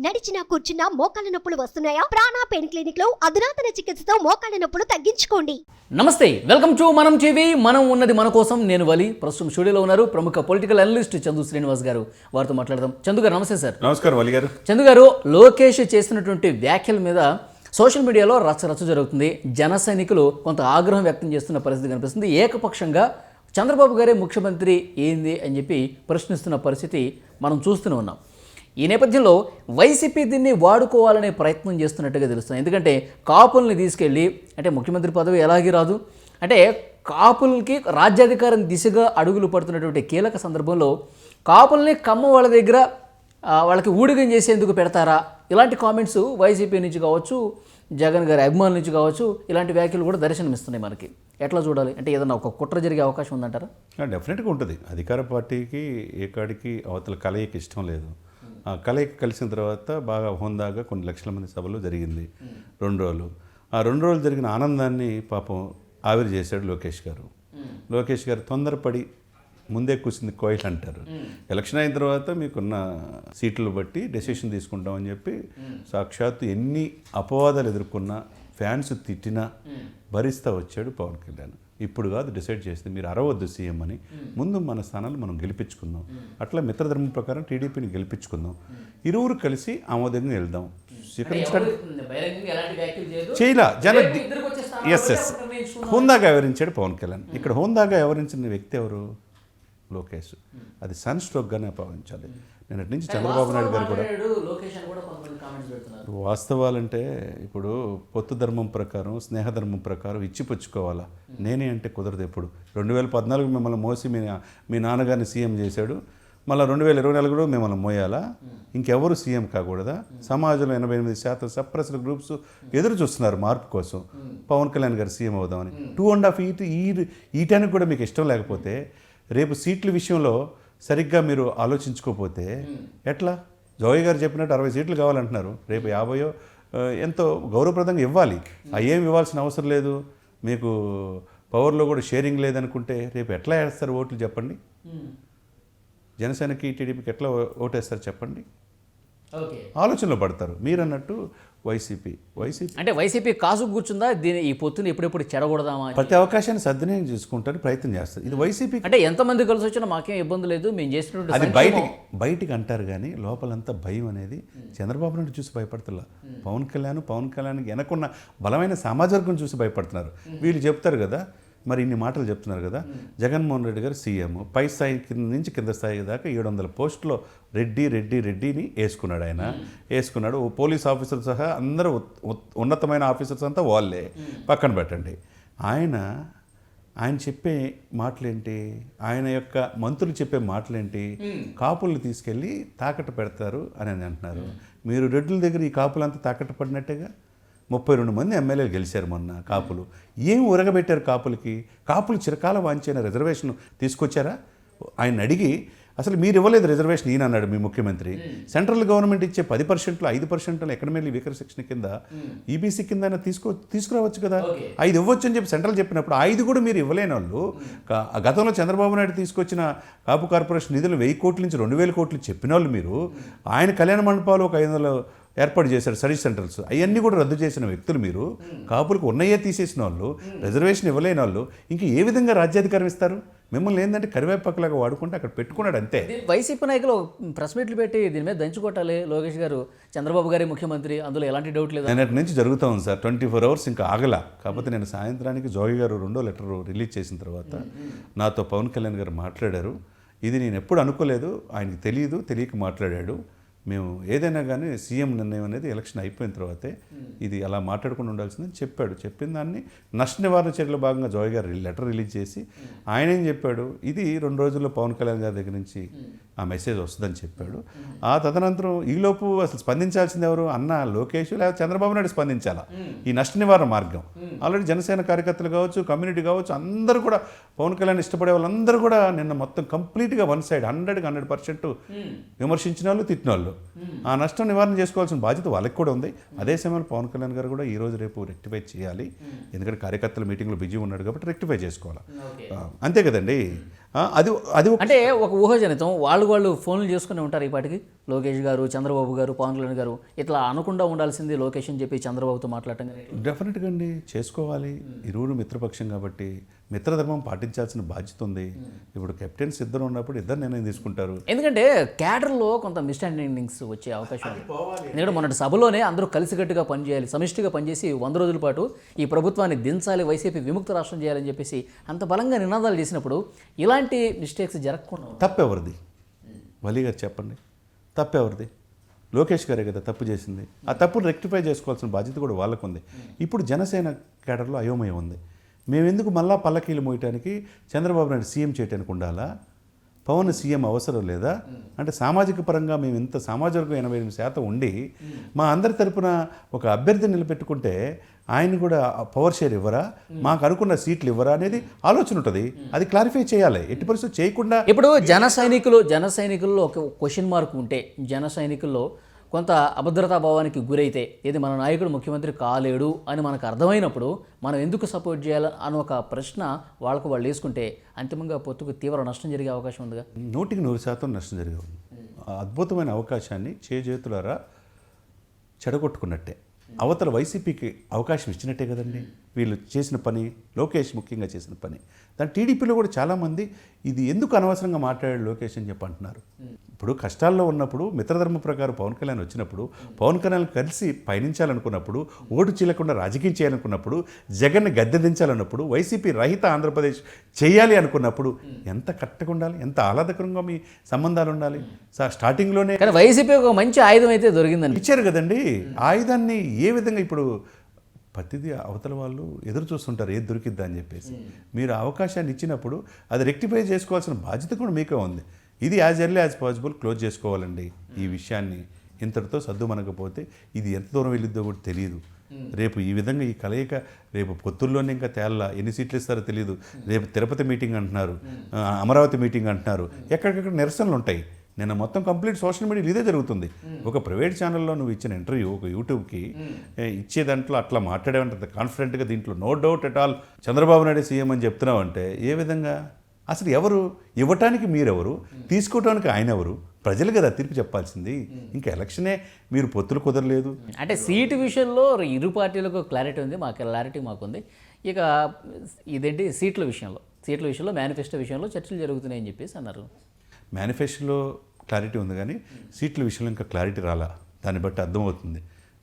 నడిచినా కూర్చున్నా మోకాళ్ళ నొప్పులు వస్తున్నాయా? ప్రాణ పెయిన్ క్లినిక్ లో అధునాతన చికిత్సతో మోకాళ్ళ నొప్పులు తగ్గించుకోండి. నమస్తే, వెల్కమ్ టు మనం టీవీ. మనం ఉన్నది మన కోసం. నేను వలి. ప్రస్తుతం స్టూడియోలో ఉన్నారు ప్రముఖ పొలిటికల్ అనలిస్ట్ చందు శ్రీనివాస్ గారు. వారితో మాట్లాడదాం. చందు గారు నమస్తే సార్. నమస్కారం వలి గారు. చందు గారు, లోకేష్ చేసినటువంటి వ్యాఖ్యల మీద సోషల్ మీడియాలో రచ్చ జరుగుతుంది. జన సైనికులు కొంత ఆగ్రహం వ్యక్తం చేస్తున్న పరిస్థితి కనిపిస్తుంది. ఏకపక్షంగా చంద్రబాబు గారే ముఖ్యమంత్రి ఏంది అని చెప్పి ప్రశ్నిస్తున్న పరిస్థితి మనం చూస్తూనే ఉన్నాం. ఈ నేపథ్యంలో వైసీపీ దీన్ని వాడుకోవాలనే ప్రయత్నం చేస్తున్నట్టుగా తెలుస్తుంది. ఎందుకంటే కాపుల్ని తీసుకెళ్ళి, అంటే ముఖ్యమంత్రి పదవి ఎలాగే రాదు, అంటే కాపులకి రాజ్యాధికారం దిశగా అడుగులు పడుతున్నటువంటి కీలక సందర్భంలో కాపుల్ని కమ్మ వాళ్ళ దగ్గర వాళ్ళకి ఊడిగం చేసేందుకు పెడతారా? ఇలాంటి కామెంట్స్ వైసీపీ నుంచి కావచ్చు, జగన్ గారి అభిమానుల నుంచి కావచ్చు, ఇలాంటి వ్యాఖ్యలు కూడా దర్శనమిస్తున్నాయి మనకి. ఎట్లా చూడాలి? అంటే ఏదన్నా ఒక కుట్ర జరిగే అవకాశం ఉందంటారా? డెఫినెట్గా ఉంటుంది. అధికార పార్టీకి ఏ కాడికి అవతల కలయిక ఇష్టం లేదు. ఆ కలయిక కలిసిన తర్వాత బాగా హోందాగా కొన్ని లక్షల మంది సభలు జరిగింది 2 రోజులు. ఆ 2 రోజులు జరిగిన ఆనందాన్ని పాపం ఆవిరి చేశాడు లోకేష్ గారు. లోకేష్ గారు తొందరపడి ముందే కూర్చుంది కోయిల్ అంటారు. ఎలక్షన్ అయిన తర్వాత మీకున్న సీట్లు బట్టి డెసిషన్ తీసుకుంటామని చెప్పి సాక్షాత్తు ఎన్ని అపవాదాలు ఎదుర్కొన్నా, ఫ్యాన్స్ తిట్టినా భరిస్తూ వచ్చాడు పవన్ కళ్యాణ్. ఇప్పుడు కాదు డిసైడ్ చేసింది, మీరు అరవద్దు సీఎం అని. ముందు మన స్థానాలు మనం గెలిపించుకుందాం. అట్లా మిత్రధర్మం ప్రకారం టీడీపీని గెలిపించుకుందాం. ఇరువురు కలిసి ఆమోదంగా వెళ్దాం. చేయలా జన ఎస్ హోందాగా వ్యవహరించాడు పవన్ కళ్యాణ్. ఇక్కడ హోందాగా వ్యవహరించిన వ్యక్తి ఎవరు? లోకేష్. అది సన్ స్ట్రోక్గానే భావించాలి. నిన్నటి నుంచి చంద్రబాబు నాయుడు గారు కూడా వాస్తవాలంటే ఇప్పుడు పొత్తు ధర్మం ప్రకారం, స్నేహధర్మం ప్రకారం ఇచ్చిపుచ్చుకోవాలా. నేనే అంటే కుదరదు. ఎప్పుడు 2014 మిమ్మల్ని మోసి మీ నాన్నగారిని సీఎం చేశాడు, మళ్ళీ 2024 కూడా మిమ్మల్ని మోయాలా? ఇంకెవరు సీఎం కాకూడదా? సమాజంలో 88% సప్రెస్డ్ గ్రూప్స్ ఎదురు చూస్తున్నారు మార్పు కోసం, పవన్ కళ్యాణ్ గారు సీఎం అవుదామని. 2.5 ఈటానికి కూడా మీకు ఇష్టం లేకపోతే, రేపు సీట్ల విషయంలో సరిగ్గా మీరు ఆలోచించుకోకపోతే ఎట్లా? జోయ్ గారు చెప్పినట్టు 60 సీట్లు కావాలంటున్నారు. రేపు 50 ఎంతో గౌరవప్రదంగా ఇవ్వాలి. ఏం ఇవ్వాల్సిన అవసరం లేదు. మీకు పవర్లో కూడా షేరింగ్ లేదనుకుంటే రేపు ఎట్లా వేస్తారు ఓట్లు చెప్పండి? జనసేనకి టీడీపీకి ఎట్లా ఓటేస్తారు చెప్పండి? ఆలోచనలో పడతారు. మీరు అన్నట్టు వైసీపీ అంటే వైసీపీ కాసు కూర్చుందా దీని ఈ పొత్తుని ఎప్పుడెప్పుడు చెడగొడదామా? ప్రతి అవకాశాన్ని సద్వినియోగం చేసుకుంటారు, ప్రయత్నం చేస్తారు. ఇది వైసీపీ అంటే ఎంతమంది కలిసి వచ్చినా మాకేం ఇబ్బంది లేదు, మేము చేసినట్టు. అది బయటికి అంటారు కానీ లోపలంతా భయం అనేది చంద్రబాబు నాయుడు చూసి భయపడుతున్నా. పవన్ కళ్యాణ్కి వెనకున్న బలమైన సామాజిక వర్గం చూసి భయపడుతున్నారు. వీళ్ళు చెప్తారు కదా, మరి ఇన్ని మాటలు చెప్తున్నారు కదా. జగన్మోహన్ రెడ్డి గారు సీఎం, పై స్థాయి నుంచి కింద స్థాయి దాకా 700 పోస్టులో రెడ్డిని వేసుకున్నాడు. పోలీస్ ఆఫీసర్ సహా అందరూ ఉన్నతమైన ఆఫీసర్స్ అంతా వాళ్ళే. పక్కన పెట్టండి. ఆయన చెప్పే మాటలేంటి? ఆయన యొక్క మంత్రులు చెప్పే మాటలేంటి? కాపుల్ని తీసుకెళ్ళి తాకట్టు పెడతారు అని అంటున్నారు. మీరు రెడ్డుల దగ్గర ఈ కాపులంతా తాకట్టు పడినట్టేగా. 32 మంది ఎమ్మెల్యేలు గెలిచారు మొన్న కాపులు. ఏం ఉరగబెట్టారు కాపులకి? కాపులు చిరకాల వాంచిన రిజర్వేషన్ తీసుకొచ్చారా? ఆయన అడిగి అసలు మీరు ఇవ్వలేదు రిజర్వేషన్, ఈయన అన్నాడు మీ ముఖ్యమంత్రి. సెంట్రల్ గవర్నమెంట్ ఇచ్చే 10%, 5% ఎకనమీ వీకర్ సెక్షన్ కింద, ఈబీసీ కింద తీసుకురావచ్చు కదా. 5 ఇవ్వచ్చు అని చెప్పి సెంట్రల్ చెప్పినప్పుడు 5 కూడా మీరు ఇవ్వలేని వాళ్ళు. గతంలో చంద్రబాబు నాయుడు తీసుకొచ్చిన కాపు కార్పొరేషన్ నిధులు 1000 కోట్ల నుంచి 2000 కోట్లు చెప్పిన వాళ్ళు మీరు. ఆయన కళ్యాణ మండపాలు ఒక 500 ఏర్పాటు చేశారు, సర్వీస్ సెంటర్స్. అవన్నీ కూడా రద్దు చేసిన వ్యక్తులు మీరు. కాపులకు ఉన్నయే తీసేసిన వాళ్ళు, రిజర్వేషన్ ఇవ్వలేని వాళ్ళు ఇంక ఏ విధంగా రాజ్యాధికారం ఇస్తారు? మిమ్మల్ని ఏంటంటే కరివేపాకులాగా వాడుకుంటే అక్కడ పెట్టుకున్నాడు అంతే. వైసీపీ నాయకులు ప్రెస్ మీట్లు పెట్టి దీని మీద దంచుకోవటాలి. లోకేష్ గారు చంద్రబాబు గారి ముఖ్యమంత్రి, అందులో ఎలాంటి డౌట్ లేదు. నిన్నటి నుంచి జరుగుతూ ఉంది సార్. 24 అవర్స్ ఇంకా ఆగలా. కాకపోతే నేను సాయంత్రానికి జోగి గారు 2వ లెటర్ రిలీజ్ చేసిన తర్వాత నాతో పవన్ కళ్యాణ్ గారు మాట్లాడారు. ఇది నేను ఎప్పుడు అనుకోలేదు, ఆయనకి తెలియక మాట్లాడాడు. మేము ఏదైనా కానీ సీఎం నిర్ణయం అనేది ఎలక్షన్ అయిపోయిన తర్వాతే ఇది అలా మాట్లాడుకుని ఉండాల్సిందని చెప్పాడు. చెప్పిన దాన్ని నష్ట నివారణ చర్యల భాగంగా జోయ్ గారు లెటర్ రిలీజ్ చేసి ఆయన ఏం చెప్పాడు, ఇది 2 రోజుల్లో పవన్ కళ్యాణ్ గారి దగ్గర నుంచి ఆ మెసేజ్ వస్తుందని చెప్పాడు. ఆ తదనంతరం ఈలోపు అసలు స్పందించాల్సింది ఎవరు? అన్న లోకేష్ లేదా చంద్రబాబు నాయుడు స్పందించాలా ఈ నష్ట నివారణ మార్గం. ఆల్రెడీ జనసేన కార్యకర్తలు కావచ్చు, కమ్యూనిటీ కావచ్చు, అందరూ కూడా పవన్ కళ్యాణ్ ఇష్టపడే వాళ్ళందరూ కూడా నిన్న మొత్తం కంప్లీట్గా వన్ సైడ్ 100% విమర్శించిన వాళ్ళు, తిట్టిన వాళ్ళు. ఆ నష్టం నివారణ చేసుకోవాల్సిన బాధ్యత వాళ్ళకి కూడా ఉంది. అదే సమయంలో పవన్ కళ్యాణ్ గారు కూడా ఈ రోజు రేపు రెక్టిఫై చేయాలి. ఎందుకంటే కార్యకర్తల మీటింగ్లో బిజీ ఉన్నాడు కాబట్టి రెక్టిఫై చేసుకోవాలి. అంతే కదండి. అది అది అంటే ఒక ఊహాజనితం వాళ్ళు ఫోన్లు చేసుకుని ఉంటారు ఈ పాటికి. లోకేష్ గారు, చంద్రబాబు గారు, పవన్ కళ్యాణ్ గారు ఇట్లా అనకుండా ఉండాల్సింది లోకేష్ అని చెప్పి చంద్రబాబుతో మాట్లాడటం కానీ. డెఫినెట్గా అండి చేసుకోవాలి. ఇరువురు మిత్రపక్షం కాబట్టి మిత్రధర్మం పాటించాల్సిన బాధ్యత ఉంది. ఇప్పుడు కెప్టెన్స్ ఇద్దరు ఉన్నప్పుడు ఇద్దరు నిర్ణయం తీసుకుంటారు. ఎందుకంటే క్యాడర్లో కొంత మిస్అండర్స్టాండింగ్స్ వచ్చే అవకాశం ఉంది. ఎందుకంటే మొన్నటి సభలోనే అందరూ కలిసికట్టుగా పనిచేయాలి, సమిష్టిగా పనిచేసి 100 రోజుల పాటు ఈ ప్రభుత్వాన్ని దించాలి, వైసీపీ విముక్త రాష్ట్రం చేయాలని చెప్పేసి అంత బలంగా నినాదాలు చేసినప్పుడు ఇలాంటి మిస్టేక్స్ జరగకుండా తప్పెవరిది? వలి గారు చెప్పండి, తప్పెవరిది? లోకేష్ గారే కదా తప్పు చేసింది. ఆ తప్పును రెక్టిఫై చేసుకోవాల్సిన బాధ్యత కూడా వాళ్ళకు ఉంది. ఇప్పుడు జనసేన కేడర్లో అయోమయం ఉంది. మేము ఎందుకు మళ్ళా పల్లకీలు మోయటానికి చంద్రబాబు నాయుడు సీఎం చేయటానికి ఉండాలా? పవన్ సీఎం అవసరం లేదా? అంటే సామాజిక పరంగా మేము ఇంత సామాజిక 88% ఉండి మా అందరి తరపున ఒక అభ్యర్థిని నిలబెట్టుకుంటే ఆయన కూడా పవర్ షేర్ ఇవ్వరా, మాకు అనుకున్న సీట్లు ఇవ్వరా అనేది ఆలోచన ఉంటుంది. అది క్లారిఫై చేయాలి. ఎట్టి పరిస్థితి చేయకుండా ఇప్పుడు జన సైనికుల్లో ఒక క్వశ్చన్ మార్క్ ఉంటే, జన సైనికుల్లో కొంత అభద్రతా భావానికి గురైతే, ఇది మన నాయకుడు ముఖ్యమంత్రి కాలేడు అని మనకు అర్థమైనప్పుడు మనం ఎందుకు సపోర్ట్ చేయాలి అని ఒక ప్రశ్న వాళ్ళు వేసుకుంటే అంతిమంగా పొత్తుకు తీవ్ర నష్టం జరిగే అవకాశం ఉందిగా. 100% నష్టం జరిగే ఉంది. అద్భుతమైన అవకాశాన్ని చేతులారా చెడగొట్టుకున్నట్టే. అవతల వైసీపీకి అవకాశం ఇచ్చినట్టే కదండి వీళ్ళు చేసిన పని, లోకేష్ ముఖ్యంగా చేసిన పని. దాని టీడీపీలో కూడా చాలామంది ఇది ఎందుకు అనవసరంగా మాట్లాడాడు లోకేష్ అని చెప్పి అంటున్నారు. ఇప్పుడు కష్టాల్లో ఉన్నప్పుడు మిత్రధర్మ ప్రకారం పవన్ కళ్యాణ్ వచ్చినప్పుడు, పవన్ కళ్యాణ్ కలిసి పయనించాలనుకున్నప్పుడు, ఓటు చీలకుండా రాజకీయం చేయాలనుకున్నప్పుడు, జగన్ని గద్దె దించాలన్నప్పుడు, వైసీపీ రహిత ఆంధ్రప్రదేశ్ చేయాలి అనుకున్నప్పుడు ఎంత కరెక్ట్గా ఉండాలి, ఎంత ఆహ్లాదకరంగా మీ సంబంధాలు ఉండాలి. స్టార్టింగ్లోనే కానీ వైసీపీ ఒక మంచి ఆయుధం అయితే దొరికిందండి. ఇచ్చారు కదండి ఆయుధాన్ని. ఏ విధంగా ఇప్పుడు ప్రతిదీ అవతల వాళ్ళు ఎదురు చూస్తుంటారు ఏది దొరికిద్దా అని చెప్పేసి. మీరు అవకాశాన్ని ఇచ్చినప్పుడు అది రెక్టిఫై చేసుకోవాల్సిన బాధ్యత కూడా మీకే ఉంది. ఇది as early as possible close చేసుకోవాలండి ఈ విషయాన్ని. ఇంతటితో సద్దు మనకపోతే ఇది ఎంత దూరం వెళ్ళిద్దో కూడా తెలియదు. రేపు ఈ విధంగా ఈ కలయిక రేపు పొత్తుల్లోనే ఇంకా తేల్లా ఎన్ని సీట్లు ఇస్తారో తెలియదు. రేపు తిరుపతి మీటింగ్ అంటున్నారు, అమరావతి మీటింగ్ అంటున్నారు, ఎక్కడికక్కడ నిరసనలు ఉంటాయి. నిన్న మొత్తం కంప్లీట్ సోషల్ మీడియాలో ఇదే జరుగుతుంది. ఒక ప్రైవేట్ ఛానల్లో నువ్వు ఇచ్చిన ఇంటర్వ్యూ ఒక యూట్యూబ్కి ఇచ్చే దాంట్లో అట్లా మాట్లాడేవంటే కాన్ఫిడెంట్గా దీంట్లో no doubt at all Chandrababu Naidu CM అని చెప్తున్నావు అంటే ఏ విధంగా? అసలు ఎవరు ఇవ్వటానికి మీరెవరు, తీసుకోవటానికి ఆయన ఎవరు? ప్రజలు కదా తీర్పు చెప్పాల్సింది. ఇంకా ఎలక్షనే మీరు పొత్తులు కుదరలేదు. అంటే సీటు విషయంలో ఇరు పార్టీలకు క్లారిటీ ఉంది, మాకు క్లారిటీ మాకుంది. ఇక ఇదేంటి సీట్ల విషయంలో మేనిఫెస్టో విషయంలో చర్చలు జరుగుతున్నాయని చెప్పేసి అన్నారు. మేనిఫెస్టోలో క్లారిటీ ఉంది కానీ సీట్ల విషయంలో ఇంకా క్లారిటీ రాలా. దాన్ని బట్టి అర్థమవుతుంది.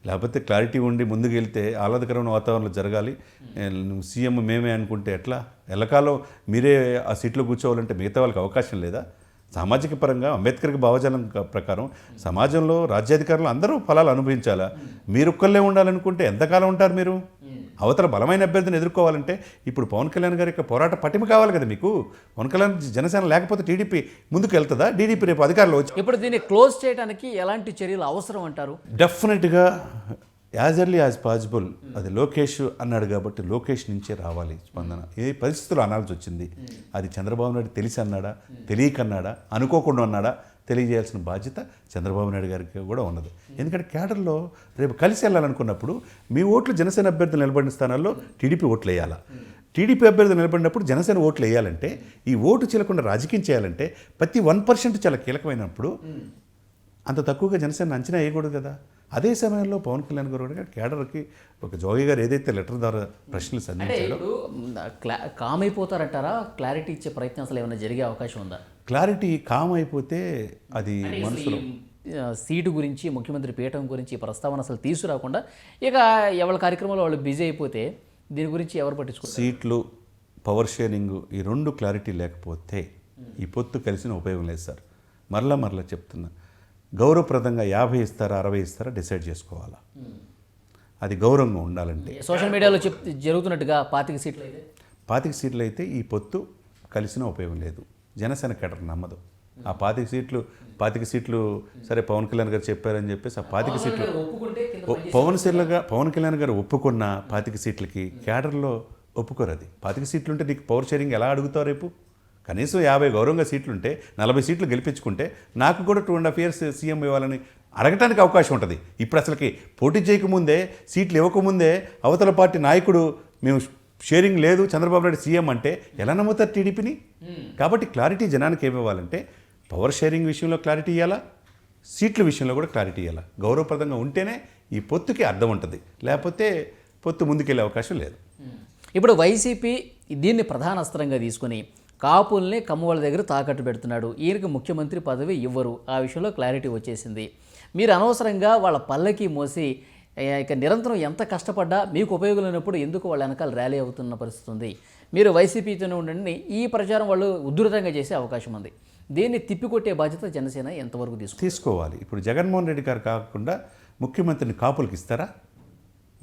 లేకపోతే క్లారిటీ ఉండి ముందుకు వెళ్తే ఆహ్లాదకరమైన వాతావరణంలో జరగాలి. నువ్వు సీఎం మేమే అనుకుంటే ఎట్లా? ఎల్లకాలం మీరే ఆ సీట్లో కూర్చోవాలంటే మిగతా వాళ్ళకి అవకాశం లేదా? సామాజిక పరంగా అంబేద్కర్కి భావజాలం ప్రకారం సమాజంలో రాజ్యాధికారులు అందరూ ఫలాలు అనుభవించాలా? మీరు ఒక్కళ్ళే ఉండాలనుకుంటే ఎంతకాలం ఉంటారు మీరు? అవతల బలమైన అభ్యర్థిని ఎదుర్కోవాలంటే ఇప్పుడు పవన్ కళ్యాణ్ గారి యొక్క పోరాట పటిమ కావాలి కదా మీకు. పవన్ కళ్యాణ్ జనసేన లేకపోతే టీడీపీ ముందుకు వెళ్తుందా? టీడీపీ రేపు అధికారంలో వచ్చి ఇప్పుడు దీన్ని క్లోజ్ చేయడానికి ఎలాంటి చర్యలు అవసరం అంటారు? డెఫినెట్గా యాజ్ ఎర్లీ యాజ్ పాసిబుల్. అది లోకేష్ అన్నాడు కాబట్టి లోకేష్ నుంచే రావాలి స్పందన. ఏ పరిస్థితులు అనాల్సి వచ్చింది అది చంద్రబాబు నాయుడు తెలిసి అన్నాడా, తెలియక అన్నాడా, అనుకోకుండా అన్నాడా తెలియజేయాల్సిన బాధ్యత చంద్రబాబు నాయుడు గారికి కూడా ఉన్నది. ఎందుకంటే కేడర్లో రేపు కలిసి వెళ్ళాలనుకున్నప్పుడు మీ ఓట్లు జనసేన అభ్యర్థులు నిలబడిన స్థానాల్లో టీడీపీ ఓట్లు వేయాలా? టీడీపీ అభ్యర్థులు నిలబడినప్పుడు జనసేన ఓట్లు వేయాలంటే, ఈ ఓటు చీలకుండా రాజకీయం చేయాలంటే ప్రతి 1% చాలా కీలకమైనప్పుడు అంత తక్కువగా జనసేన అంచనా వేయకూడదు కదా. అదే సమయంలో పవన్ కళ్యాణ్ గారు కూడా కేడర్కి ఒక జోగి గారు ఏదైతే లెటర్ ద్వారా ప్రశ్నలు సంధించాడో కామ్ అయిపోతారంటారా? క్లారిటీ ఇచ్చే ప్రయత్నం అసలు ఏమైనా జరిగే అవకాశం ఉందా? క్లారిటీ కామ్ అయిపోతే అది మనసులో సీటు గురించి, ముఖ్యమంత్రి పీఠం గురించి ప్రస్తావన అసలు తీసుకురాకుండా ఇక ఎవరి కార్యక్రమంలో వాళ్ళు బిజీ అయిపోతే దీని గురించి ఎవరు పట్టించుకో. సీట్లు, పవర్ షేరింగ్ ఈ రెండు క్లారిటీ లేకపోతే ఈ పొత్తు కలిసిన ఉపయోగం లేదు సార్. మరలా చెప్తున్నా, గౌరవప్రదంగా 50 ఇస్తారా 60 ఇస్తారా డిసైడ్ చేసుకోవాలా. అది గౌరవంగా ఉండాలంటే సోషల్ మీడియాలో జరుగుతున్నట్టుగా 25 సీట్లు అయితే ఈ పొత్తు కలిసిన ఉపయోగం లేదు. జనసేన కేడర్ నమ్మదు. ఆ 25 సీట్లు సరే పవన్ కళ్యాణ్ గారు చెప్పారని చెప్పేసి ఆ 25 సీట్లు పవన్ కళ్యాణ్ గారు ఒప్పుకున్న 25 సీట్లకి కేడర్లో ఒప్పుకోరు. అది 25 సీట్లు ఉంటే నీకు పవర్ షేరింగ్ ఎలా అడుగుతావు? రేపు కనీసం 50 గౌరవంగా సీట్లుంటే 40 సీట్లు గెలిపించుకుంటే నాకు కూడా 2.5 years సీఎం ఇవ్వాలని అడగటానికి అవకాశం ఉంటుంది. ఇప్పుడు అసలుకి పోటీ చేయకముందే, సీట్లు ఇవ్వకముందే అవతల పార్టీ నాయకుడు మేము షేరింగ్ లేదు చంద్రబాబు నాయుడు సీఎం అంటే ఎలా నమ్ముతారు టీడీపీని? కాబట్టి క్లారిటీ జనానికి ఏమి ఇవ్వాలంటే పవర్ షేరింగ్ విషయంలో క్లారిటీ ఇవ్వాలా, సీట్ల విషయంలో కూడా క్లారిటీ ఇవ్వాలా. గౌరవప్రదంగా ఉంటేనే ఈ పొత్తుకి అర్థం ఉంటుంది, లేకపోతే పొత్తు ముందుకెళ్ళే అవకాశం లేదు. ఇప్పుడు వైసీపీ దీన్ని ప్రధాన అస్త్రంగా తీసుకొని కాపుల్ని కమ్మవాళ్ళ దగ్గర తాకట్టు పెడుతున్నాడు, ఈయనకి ముఖ్యమంత్రి పదవి ఇవ్వరు, ఆ విషయంలో క్లారిటీ వచ్చేసింది. మీరు అనవసరంగా వాళ్ళ పల్లకి మోసి ఇక నిరంతరం ఎంత కష్టపడ్డా మీకు ఉపయోగం లేనప్పుడు ఎందుకు వాళ్ళ వెనకాల ర్యాలీ అవుతున్న పరిస్థితి ఉంది. మీరు వైసీపీతోనే ఉండండి, ఈ ప్రచారం వాళ్ళు ఉధృతంగా చేసే అవకాశం ఉంది. దీన్ని తిప్పికొట్టే బాధ్యత జనసేన ఎంతవరకు తీసుకోవాలి? ఇప్పుడు జగన్మోహన్ రెడ్డి గారు కాకుండా ముఖ్యమంత్రిని కాపులకి ఇస్తారా?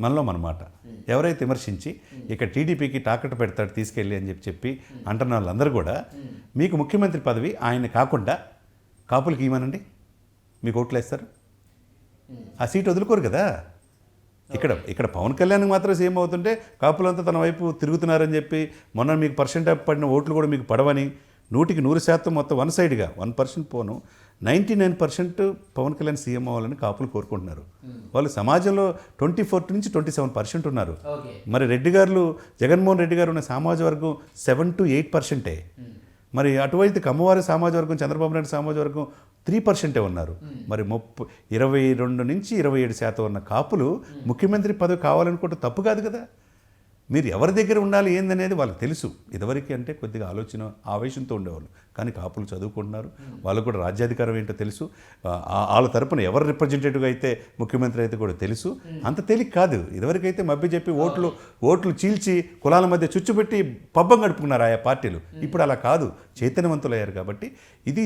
మనలో మన మాట. ఎవరైతే విమర్శించి ఇక టీడీపీకి తాకట్టు పెడతాడు తీసుకెళ్ళి అని చెప్పి అంటున్న వాళ్ళందరూ కూడా మీకు ముఖ్యమంత్రి పదవి ఆయన కాకుండా కాపులకి ఇవ్వమనండి, మీకు ఓట్లు వేస్తారు. ఆ సీట్ వదులుకోరు కదా. ఇక్కడ పవన్ కళ్యాణ్ మాత్రం సీఎం అవుతుంటే కాపులంతా తన వైపు తిరుగుతున్నారని చెప్పి మొన్న మీకు పర్సెంట్ పడిన ఓట్లు కూడా మీకు పడవని 100% మొత్తం వన్ సైడ్గా 1% పోను 99% పవన్ కళ్యాణ్ సీఎం అవ్వాలని కాపులు కోరుకుంటున్నారు. వాళ్ళు సమాజంలో 24 నుంచి 27% ఉన్నారు. మరి రెడ్డి గారు జగన్మోహన్ రెడ్డి గారు ఉన్న సమాజ వర్గం 7 to 8%. మరి అటువైపు కమ్మవారి సమాజ వర్గం చంద్రబాబు నాయుడు సమాజ వర్గం 3% ఉన్నారు. మరి 22 నుంచి 27% ఉన్న కాపులు ముఖ్యమంత్రి పదవి కావాలనుకుంటే తప్పు కాదు కదా. మీరు ఎవరి దగ్గర ఉండాలి ఏందనేది వాళ్ళకి తెలుసు. ఇదివరకు అంటే కొద్దిగా ఆలోచన ఆవేశంతో ఉండేవాళ్ళు, కానీ కాపులు చదువుకుంటున్నారు, వాళ్ళకు కూడా రాజ్యాధికారం ఏంటో తెలుసు. వాళ్ళ తరపున ఎవరు రిప్రజెంటేటివ్గా అయితే ముఖ్యమంత్రి అయితే కూడా తెలుసు. అంత తేలిక కాదు. ఇదివరకైతే మభ్య చెప్పి ఓట్లు చీల్చి కులాల మధ్య చుచ్చుపెట్టి పబ్బం గడుపుకున్నారు ఆయా పార్టీలు. ఇప్పుడు అలా కాదు, చైతన్యవంతులయ్యారు. కాబట్టి ఇది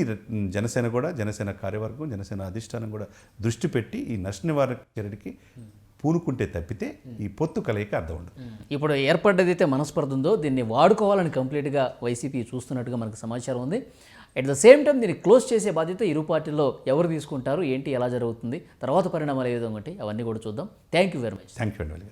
జనసేన కార్యవర్గం, జనసేన అధిష్టానం కూడా దృష్టి పెట్టి ఈ నష్ట నివారణ చర్యకి పూనుకుంటే తప్పితే ఈ పొత్తు కలయిక అర్థం ఉండదు. ఇప్పుడు ఏర్పడ్డదైతే మనస్పర్ధ ఉందో దీన్ని వాడుకోవాలని కంప్లీట్గా వైసీపీ చూస్తున్నట్టుగా మనకు సమాచారం ఉంది. అట్ ద సేమ్ టైం దీన్ని క్లోజ్ చేసే బాధ్యత ఇరు పార్టీల్లో ఎవరు తీసుకుంటారు, ఏంటి, ఎలా జరుగుతుంది, తర్వాత పరిణామాలు ఏ విధంగా ఉంటాయి అవన్నీ కూడా చూద్దాం. Thank you very much. Thank you అండి.